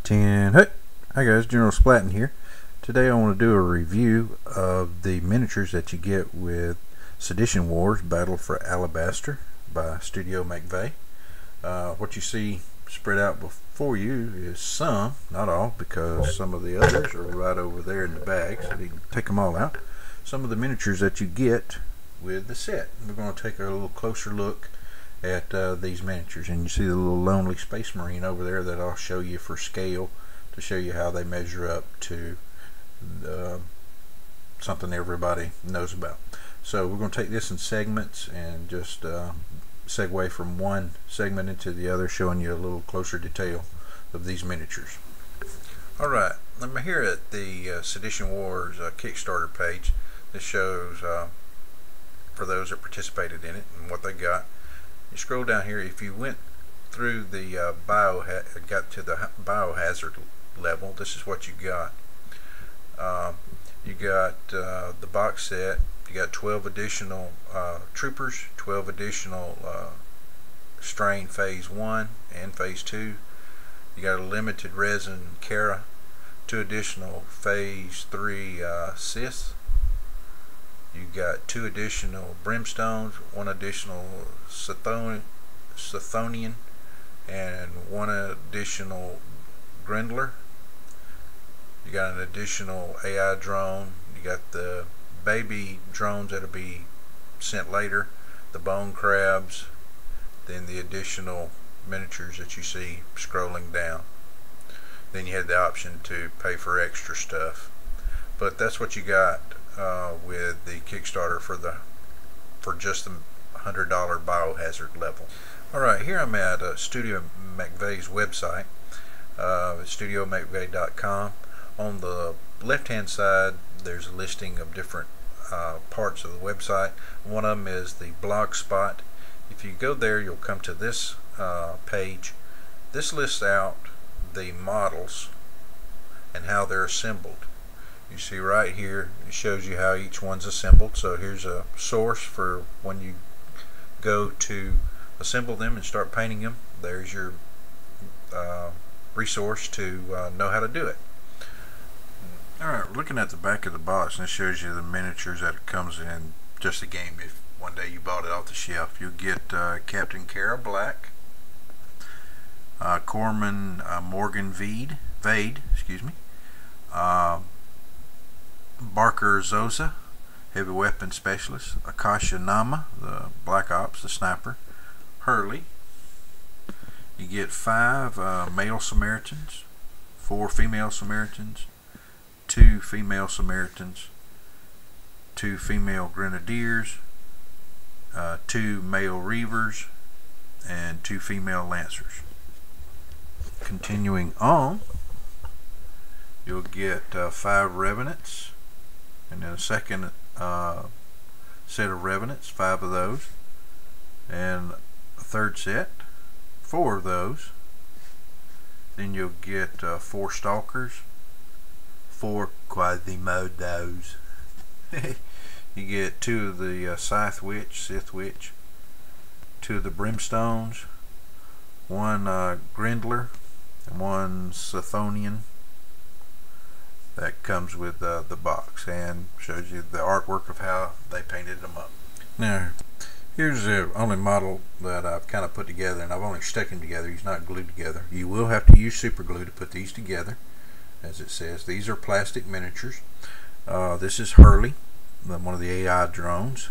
10. Hey, hi guys, General Splatton here. Today I want to do a review of the miniatures that you get with Sedition Wars Battle for Alabaster by Studio McVey. What you see spread out before you is some, not all, because some of the others are right over there in the bag, so you can take them all out. Some of the miniatures that you get with the set. We're going to take a little closer look at these miniatures, and you see the little lonely space marine over there that I'll show you for scale to show you how they measure up to something everybody knows about. So we're going to take this in segments and just segue from one segment into the other, showing you a little closer detail of these miniatures. Alright, I'm here at the Sedition Wars Kickstarter page. This shows for those that participated in it and what they got. You scroll down here. If you went through the got to the biohazard level, this is what you got. You got the box set. You got 12 additional troopers, 12 additional strain phase 1 and phase 2. You got a limited resin Kara, 2 additional phase 3 Cythe. You got 2 additional brimstones, 1 additional Cythonian, and 1 additional Grindler. You got an additional AI drone. You got the baby drones that'll be sent later, the bone crabs, then the additional miniatures that you see scrolling down. Then you had the option to pay for extra stuff, but that's what you got with the Kickstarter for just the $100 biohazard level. Alright, here I'm at Studio McVey's website, studiomcvey.com. On the left hand side there's a listing of different parts of the website. One of them is the blog spot. If you go there, you'll come to this page. This lists out the models and how they're assembled. You see right here, it shows you how each one's assembled. So here's a source for when you go to assemble them and start painting them. There's your resource to know how to do it. Alright, looking at the back of the box, and it shows you the miniatures that it comes in just a game. If one day you bought it off the shelf, you'll get Captain Kara Black, Corman Morgan Vade, excuse me, Barker Zosa, heavy weapon specialist, Akasha Nama, the Black Ops, the sniper, Hurley. You get 5 male Samaritans, 4 female Samaritans, 2 female Samaritans, 2 female Grenadiers, 2 male Reavers, and 2 female Lancers. Continuing on, you'll get 5 Revenants, and then a second set of Revenants, 5 of those, and a third set, 4 of those. Then you'll get 4 Stalkers, 4 Quasimodos. You get 2 of the Scythe Witch, 2 of the Brimstones, 1 Grindler, and 1 Cythonian. That comes with the box and shows you the artwork of how they painted them up. Now, here's the only model that I've kind of put together, and I've only stuck him together. He's not glued together. You will have to use super glue to put these together, as it says. These are plastic miniatures. This is Hurley, one of the AI drones.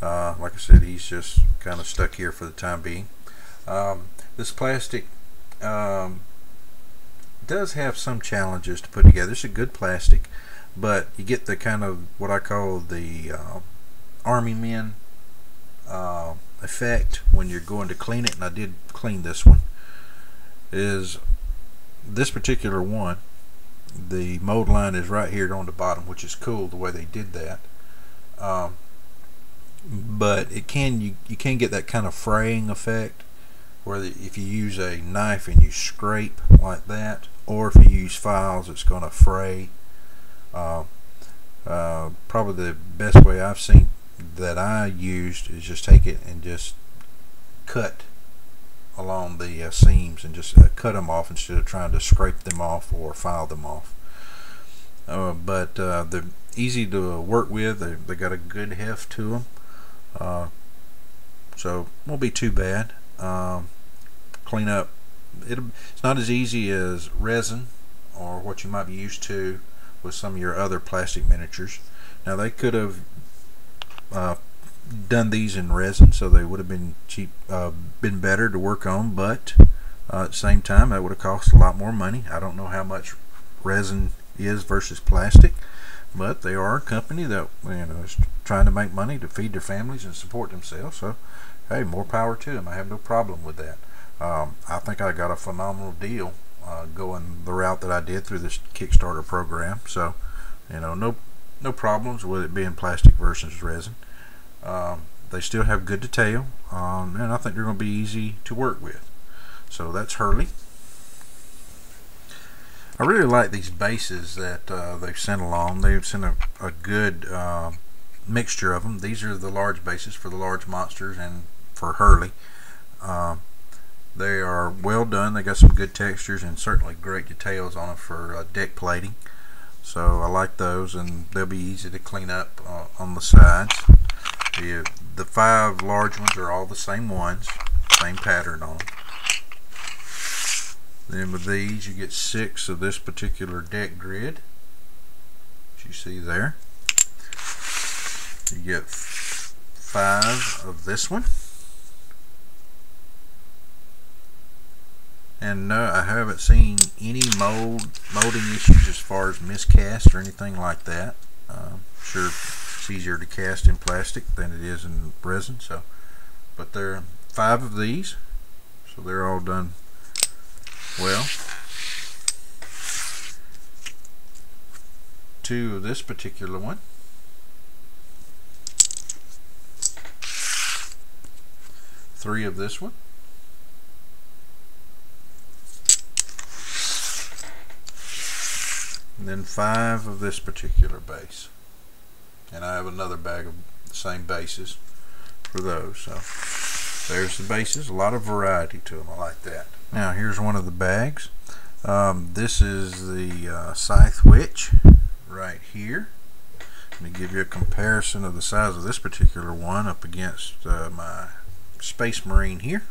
Like I said, he's just kind of stuck here for the time being. This plastic does have some challenges to put together. It's a good plastic, but you get the kind of what I call the army men effect when you're going to clean it, and I did clean this one. Is this particular one, the mold line is right here on the bottom, which is cool the way they did that, but it you can get that kind of fraying effect where if you use a knife and you scrape like that, or if you use files, it's going to fray. Probably the best way I've seen that I used is just take it and just cut along the seams and just cut them off instead of trying to scrape them off or file them off. But they're easy to work with. They got a good heft to them, so won't be too bad. Clean up. It's not as easy as resin or what you might be used to with some of your other plastic miniatures. Now they could have done these in resin, so they would have been cheap, been better to work on, but at the same time that would have cost a lot more money. I don't know how much resin is versus plastic, but they are a company that, you know, is trying to make money to feed their families and support themselves, so hey, more power to them. I have no problem with that. I think I got a phenomenal deal going the route that I did through this Kickstarter program, so you know, no problems with it being plastic versus resin. They still have good detail, and I think they're going to be easy to work with. So that's Hurley. I really like these bases that they've sent along. They've sent a good mixture of them. These are the large bases for the large monsters and for Hurley. They are well done. They got some good textures and certainly great details on them for deck plating. So I like those, and they'll be easy to clean up on the sides. The 5 large ones are all the same ones, same pattern on them. Then with these you get 6 of this particular deck grid, which you see there. You get 5 of this one. And no, I haven't seen any molding issues as far as miscast or anything like that. Sure, it's easier to cast in plastic than it is in resin. So, but there are 5 of these, so they're all done well. 2 of this particular one. 3 of this one. And then 5 of this particular base. And I have another bag of the same bases for those. So there's the bases. A lot of variety to them. I like that. Now here's one of the bags. This is the Cythe Witch right here. Let me give you a comparison of the size of this particular one up against my Space Marine here.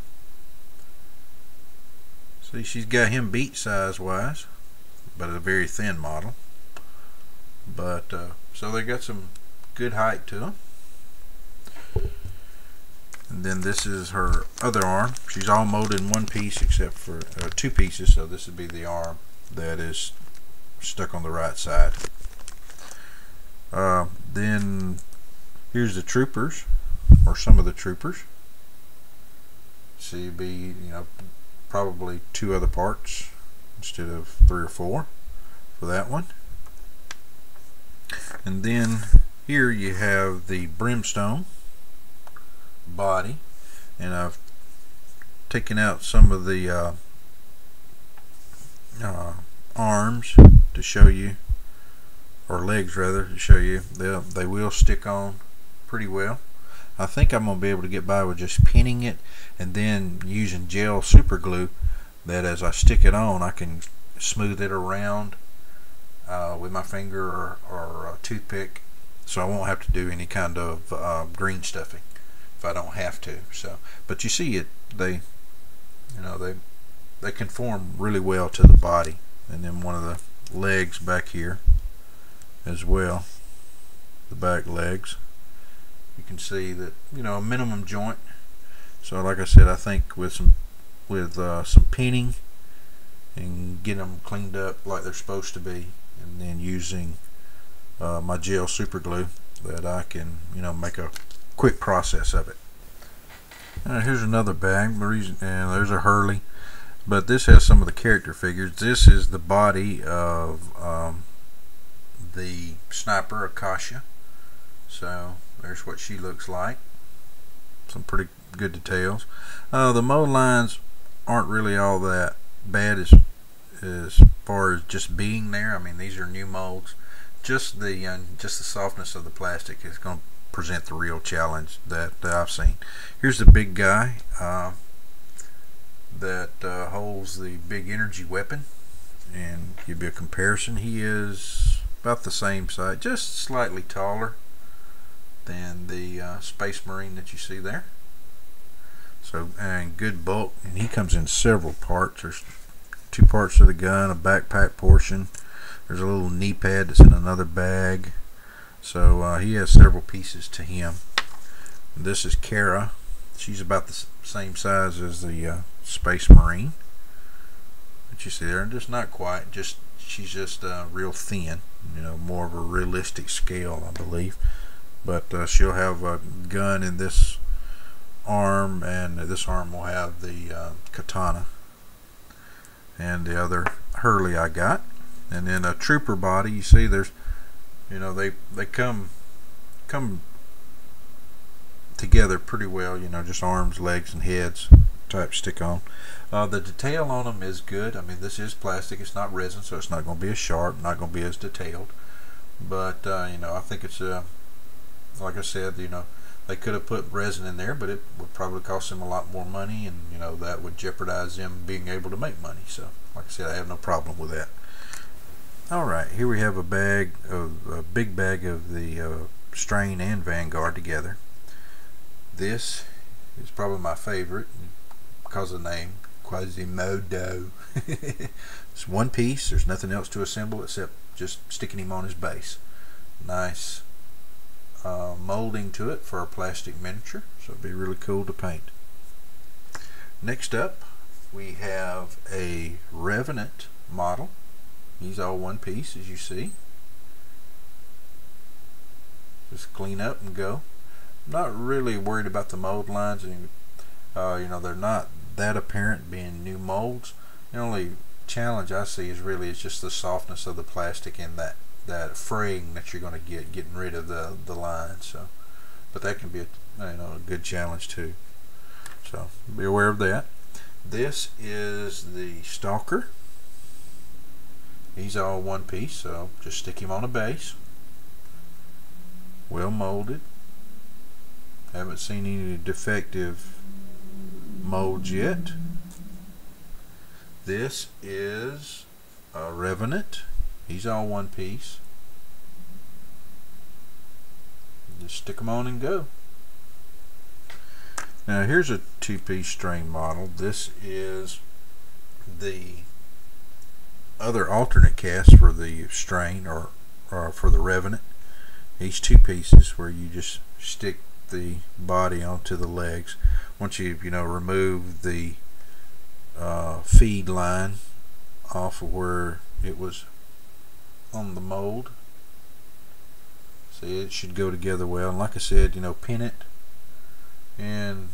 See, she's got him beat size wise, but a very thin model. But so they got some good height to them. And then this is her other arm. She's all molded in one piece except for 2 pieces, so this would be the arm that is stuck on the right side. Then here's the troopers, or some of the troopers. See, be, you know, probably 2 other parts instead of 3 or 4 for that one. And then here you have the Brimstone body, and I've taken out some of the arms to show you, or legs rather, to show you. They will stick on pretty well. I think I'm going to be able to get by with just pinning it and then using gel super glue, that as I stick it on I can smooth it around with my finger or a toothpick, so I won't have to do any kind of green stuffing if I don't have to. So, but you see it, they conform really well to the body. And then one of the legs back here as well, the back legs, you can see that, you know, a minimum joint. So like I said, I think with some pinning and getting them cleaned up like they're supposed to be, and then using my gel super glue, that I can, you know, make a quick process of it. Here's another bag, and there's a Hurley, but this has some of the character figures. This is the body of the sniper Akasha. So there's what she looks like. Some pretty good details. The mold lines aren't really all that bad as far as just being there. I mean, these are new molds. Just the softness of the plastic is going to present the real challenge that I've seen. Here's the big guy. that holds the big energy weapon, and give you a comparison. He is about the same size, just slightly taller than the Space Marine that you see there. So, and good bulk, and he comes in several parts. There's 2 parts of the gun, a backpack portion. There's a little knee pad that's in another bag. So he has several pieces to him. And this is Kara. She's about the same size as the Space Marine that you see there, and just not quite. She's just real thin. You know, more of a realistic scale, I believe. But she'll have a gun in this arm, and this arm will have the katana, and the other Hurley I got. And then a trooper body. You see, there's, you know, they come together pretty well. You know, just arms, legs, and heads type stick on. The detail on them is good. I mean, this is plastic. It's not resin, so it's not going to be as sharp, not going to be as detailed. But you know, I think it's like I said, you know, they could have put resin in there, but it would probably cost them a lot more money, and you know, that would jeopardize them being able to make money. So, like I said, I have no problem with that. Alright, here we have a big bag of the Strain and Vanguard together. This is probably my favorite because of the name, Quasimodo. It's one piece. There's nothing else to assemble except just sticking him on his base. Nice molding to it for a plastic miniature, so it'd be really cool to paint. Next up, we have a Revenant model. He's all one piece, as you see. Just clean up and go. I'm not really worried about the mold lines, and you know, they're not that apparent being new molds. The only challenge I see is just the softness of the plastic and that fraying that you're going to get getting rid of the lines. So, but that can be a good challenge too. So be aware of that. This is the Stalker. He's all one piece, so just stick him on a base. Well molded. Haven't seen any defective molds yet. This is a Revenant. He's all one piece. Just stick them on and go. Now here's a 2-piece Strain model. This is the other alternate cast for the Strain, or for the Revenant. Each 2 pieces, where you just stick the body onto the legs. Once you remove the feed line off of where it was on the mold, see, it should go together well. And like I said, pin it, and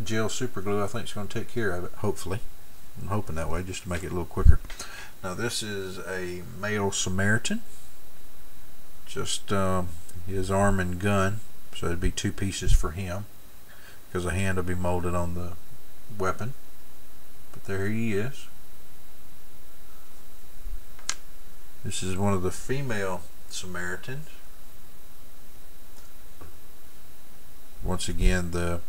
gel super glue I think is going to take care of it, hopefully. I'm hoping that way, just to make it a little quicker. Now this is a male Samaritan, just his arm and gun, so it'd be 2 pieces for him, because the hand will be molded on the weapon. But there he is. This is one of the female Samaritans. Once again, the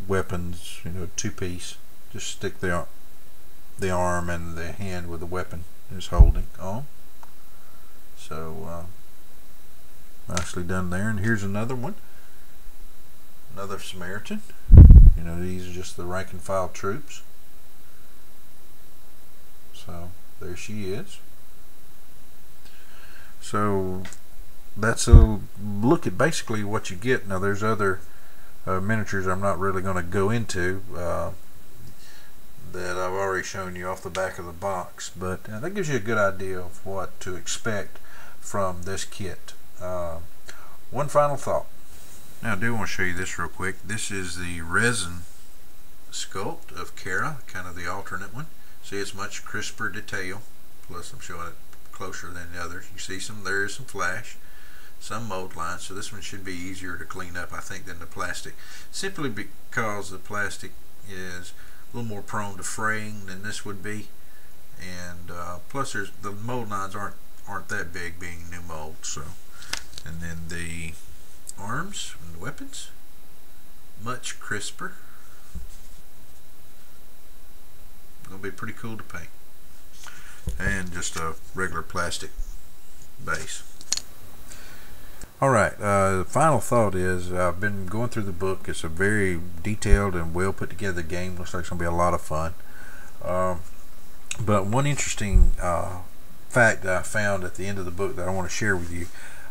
weapons, 2-piece, just stick the arm and the hand with the weapon is holding on. So nicely done there. And here's another one, another Samaritan. These are just the rank and file troops. So there she is. So that's a look at basically what you get. Now there's other miniatures I'm not really going to go into that I've already shown you off the back of the box, but that gives you a good idea of what to expect from this kit. One final thought. Now I do want to show you this real quick. This is the resin sculpt of Kara, kind of the alternate one. See, it's much crisper detail, plus I'm showing it closer than the others. You see there is some flash, some mold lines, so this one should be easier to clean up, I think, than the plastic, simply because the plastic is a little more prone to fraying than this would be, and plus the mold lines aren't that big, being new molds. So, and then the arms and the weapons, much crisper. It'll be pretty cool to paint. And just a regular plastic base. Alright, the final thought is, I've been going through the book. It's a very detailed and well put together game. Looks like it's going to be a lot of fun. But one interesting fact that I found at the end of the book that I want to share with you,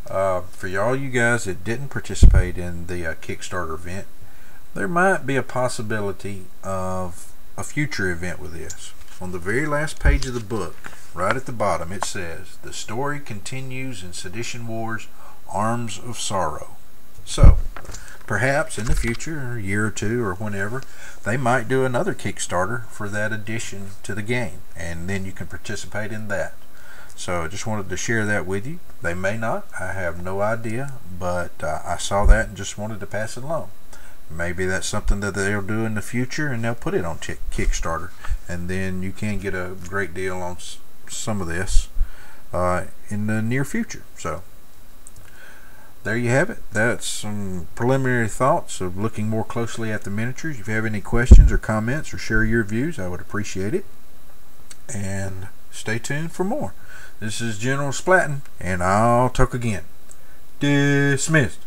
for all you guys that didn't participate in the Kickstarter event, there might be a possibility of a future event with this. On the very last page of the book, right at the bottom, it says, "The story continues in Sedition Wars, Arms of Sorrow." So, perhaps in the future, or a year or two, or whenever, they might do another Kickstarter for that addition to the game, and then you can participate in that. So I just wanted to share that with you. They may not, I have no idea, but I saw that and just wanted to pass it along. Maybe that's something that they'll do in the future, and they'll put it on Kickstarter, and then you can get a great deal on some of this in the near future. So there you have it. That's some preliminary thoughts of looking more closely at the miniatures. If you have any questions or comments or share your views, I would appreciate it. And stay tuned for more. This is General Splatton, and I'll talk again. Dismissed.